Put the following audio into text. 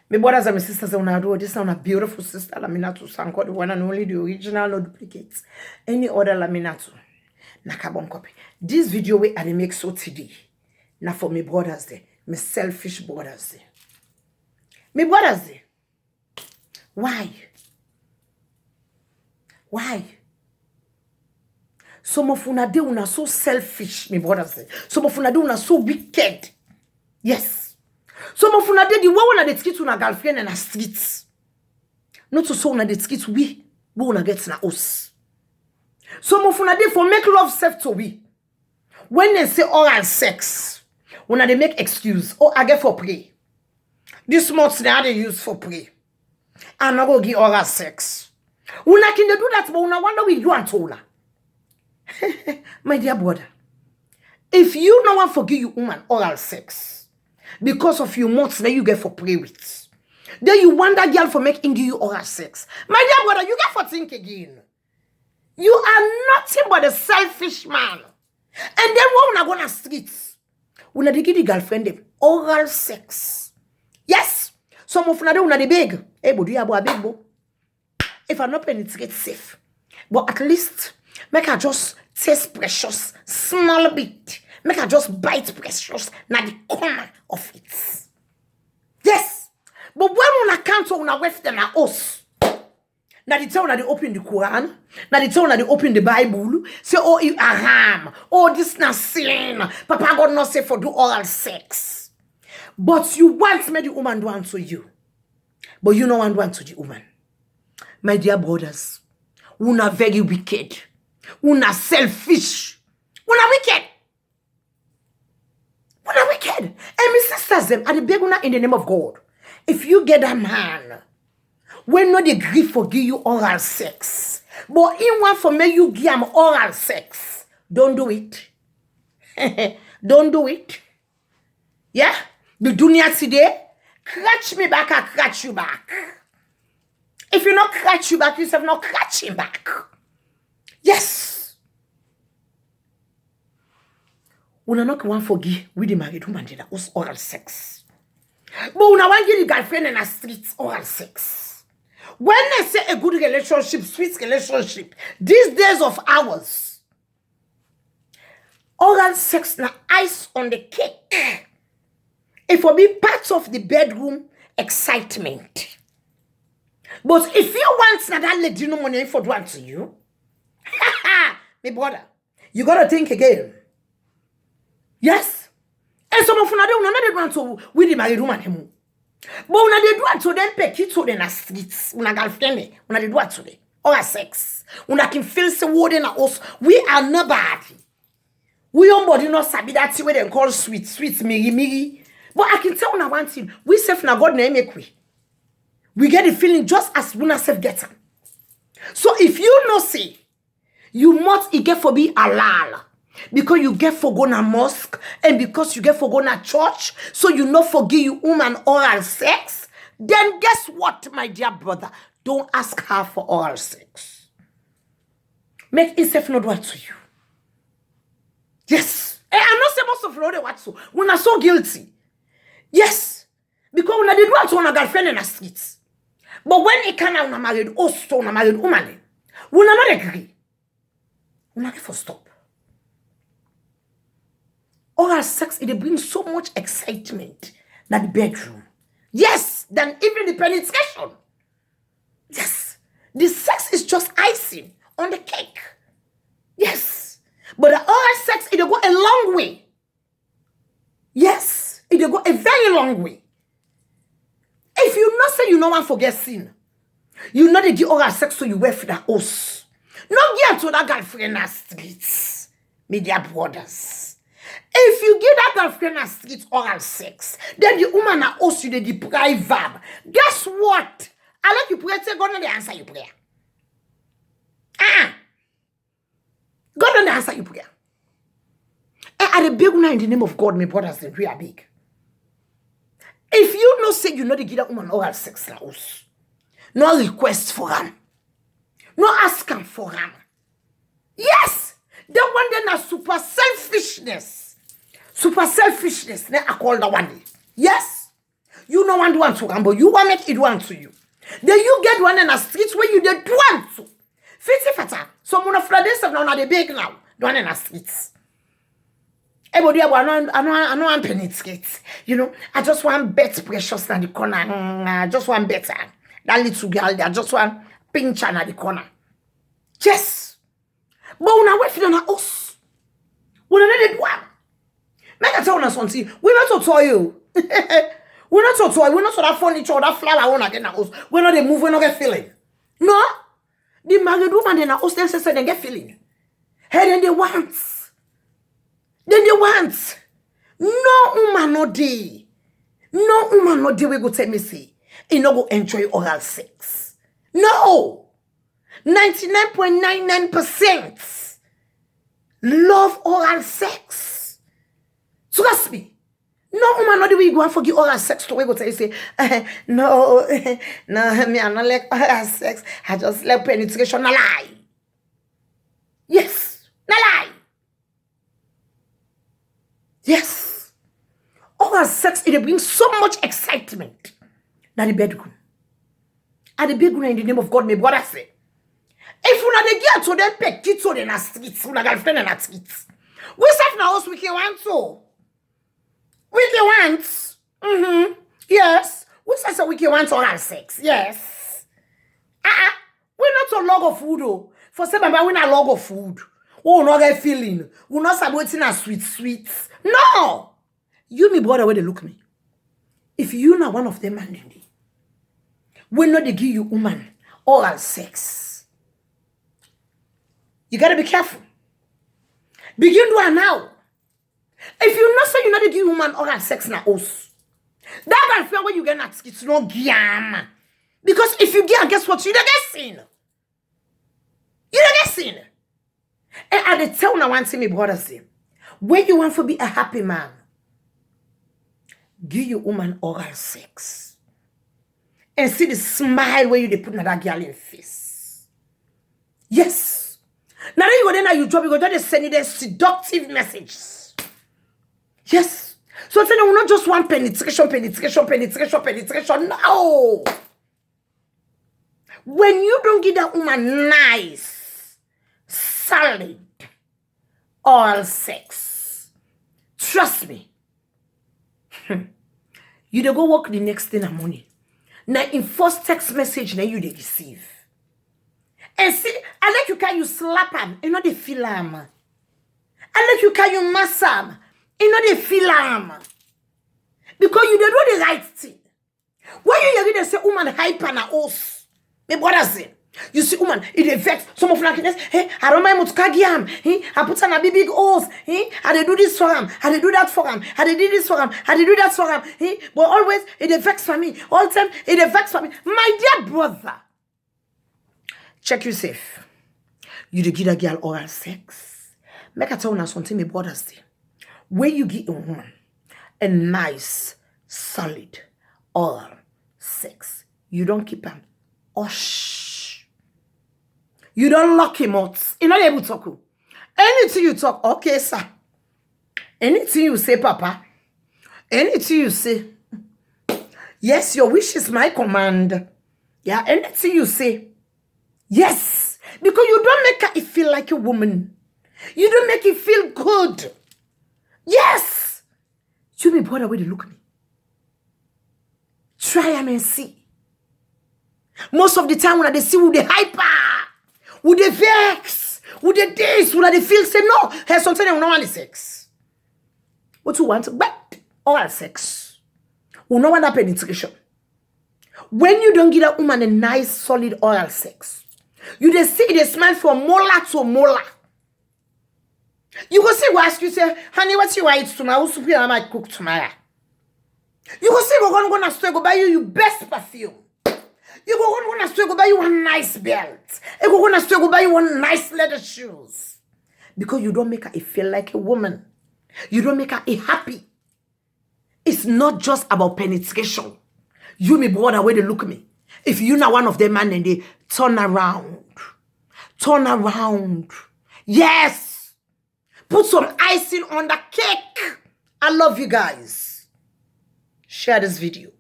My brothers and my sisters, this is a beautiful sister Laminato Sanko, the one and only, the original, no duplicates. Any other Laminato, na carbon copy. This video I make so today. Now for my brothers there, my selfish brothers there. My brothers there. Why? Why? Some of una de una so selfish, my brothers there. Some of una de una so wicked. Yes. Some of una de the one una de skit una girlfriend and a streets. Not to so una de skit we una get na us. Some of una de for make love self to we. When they say oral sex, una they make excuse. Oh, I get for pray. This month now they use for pray. I'm not gonna give oral sex. Una can do that, but una wonder we do and tola. My dear brother, if you no one forgive you woman oral sex, because of your months that you get for pray with, then you want that girl for making you oral sex. My dear brother, you get for think again. You are nothing but a selfish man. And then when we go on streets, we give the girlfriend them oral sex. Yes, some of them are the big. Hey, but you have a big boy. If I'm not penetrate safe, but at least make her just taste precious, small bit. Make her just bite precious, na the corner of it. Yes, but when on account of una with them us, na the time na they open the Quran, na the time na they open the Bible, say oh you are harm, oh this na sin, Papa God not say for do oral sex, but you want me the woman do unto you, but you no want to the woman. My dear brothers, una very wicked, una selfish, una wicked. Una wicked. And my sisters them are the beg una in the name of God. If you get a man, when not the grief forgive you oral sex, but in one for me you give him oral sex, don't do it. Don't do it. Yeah? The dunya today, catch me back, I catch you back. If you not catch you back, you have not catch him back. Yes. Una not one forgive with the married woman that was oral sex. But una want get the girlfriend in a street oral sex. When they say a good relationship, sweet relationship, these days of ours, oral sex na ice on the cake. It will be part of the bedroom excitement. But if you want that lady no money for doing to you, my brother, you gotta think again. Yes. And some of una they want to with the married woman him. But una they do it to them peki to them na streets. Una girlfriend, una they do it to them. Or sex. Una can feel the word in us. We are nobody. We onbody not sabi that thing where they call sweet, miri. But I can tell una one thing. We self na God na make we get the feeling just as una self get them. So if you no say, you must get for be halal. Because you get for go na mosque and because you get for go na church, so you not forgive you woman oral sex, then guess what, my dear brother? Don't ask her for oral sex. Make itself not what to you. Yes. And I'm not saying most of you what so. When are so guilty. Yes. Because when I did what to one girlfriend in the streets. But when it can una married also una married woman, we not agree. We not for stop. Oral sex, it brings so much excitement that the bedroom. Yes, than even the penetration. Yes. The sex is just icing on the cake. Yes. But the oral sex, it will go a long way. Yes. It will go a very long way. If you not say you no one forget sin, you know they give oral sex so you wear for the house. Not get to that girlfriend in the streets. My dear brothers. If you give that girlfriend a street oral sex, then the woman a host you the deprive verb. Guess what? I like you pray, say God not the answer your prayer. God not the answer your prayer. And at the big one in the name of God, my brothers, then we are big. If you no say you know the give that woman oral sex la house, no request for him, no ask him for him. Yes, that one then a super selfishness. Super selfishness, I call that one. Yes. You no one do one to Rambo. You want make it one to you. Then you get one in a street where you did one to. Fifty fata. So one of this of now the big now. The one in a streets. Everybody, I know I'm penetrate. You know, I just want bet precious in the corner. I just want better. That little girl there, I just want pinch at the corner. Yes. But when I wait for the house, when I did one, make I tell you something. We're not to toy. We're not to toy. We're not to that furniture or that flower on again. We're not they move. We're not get feeling. No, the married woman in the house then say they get feeling. Hey, then they want. Then they want. No woman no day. No woman no day we go tell me say. You no go enjoy oral sex. No. 99.99% love oral sex. Trust me. No woman no day we go and forget oral sex to we go tell you say, no, no, me I not like oral sex. I just like penetration. No lie. Yes. No lie. Yes. Oral sex, it brings so much excitement. At the bedroom. At the bedroom in the name of God, my brother say. If you not the girl to them pet kids on the streets, you not girlfriend in the streets. We say now us we can want so. We can want. Yes. We say so we can want oral sex. Yes. We not a log of food though. For some we not log of food. Oh, not get feeling. We not supporting a sweet. No. You, me brother, where they look me. If you not one of them, man, when not they give you woman oral sex, you gotta be careful. Begin to now. If you not say you not they give woman oral sex na us, that can feel when you get that it's not giam. Because if you get, guess what? You don't get seen. You don't get seen. And at the tell now one thing me brother say, when you want to be a happy man, give your woman oral sex. And see the smile where you they put that girl in face. Yes. Now you go there, now you drop, you go there, send you the seductive messages. Yes. So it's not just one penetration. No. When you don't give that woman nice, solid, oral sex, trust me, you dey go work the next thing in the morning. Now in first text message, now you dey receive. And see, I like you can you slap him, you know they feel him. I like you can you mass him, you know they feel him. Because you dey do the right thing. When you hear they say woman hyper na us, me brother say. You see, woman, it affects some of like this. Hey, I don't mind mutkagiam. Hey, I put on a big horse. Hey, I they do this for him. I they do that for him. I they do this for him. I they do that for him. Hey, but always it affects for me. All the time it affects for me. My dear brother, check yourself. You dey give a girl oral sex. Make I tell you something. My brother say, when you give a woman a nice, solid oral sex, you don't keep him. You don't lock him out. You're not able to talk. Anything you talk, okay, sir. Anything you say, Papa. Anything you say. Yes, your wish is my command. Yeah, anything you say. Yes. Because you don't make her feel like a woman. You don't make it feel good. Yes. You me brother where they look at me. Try and see. Most of the time when they see who they hyper. Would they vex? Would they this? Would they feel say no? Hey, something you don't want the sex. What you want? But oral sex. You don't want that penetration. When you don't give that woman a nice, solid oral sex, you they see they smell from molar to molar. You go see what you say, honey, what you eat tomorrow? Who's supposed I might cook tomorrow? You go see go to store go buy you best perfume. You go to store go buy you one nice belt. You go to store go buy you one nice leather shoes. Because you don't make her feel like a woman. You don't make her happy. It's not just about penetration. You, me brother, where they look at me. If you're not one of them, man, then they turn around. Turn around. Yes. Put some icing on the cake. I love you guys. Share this video.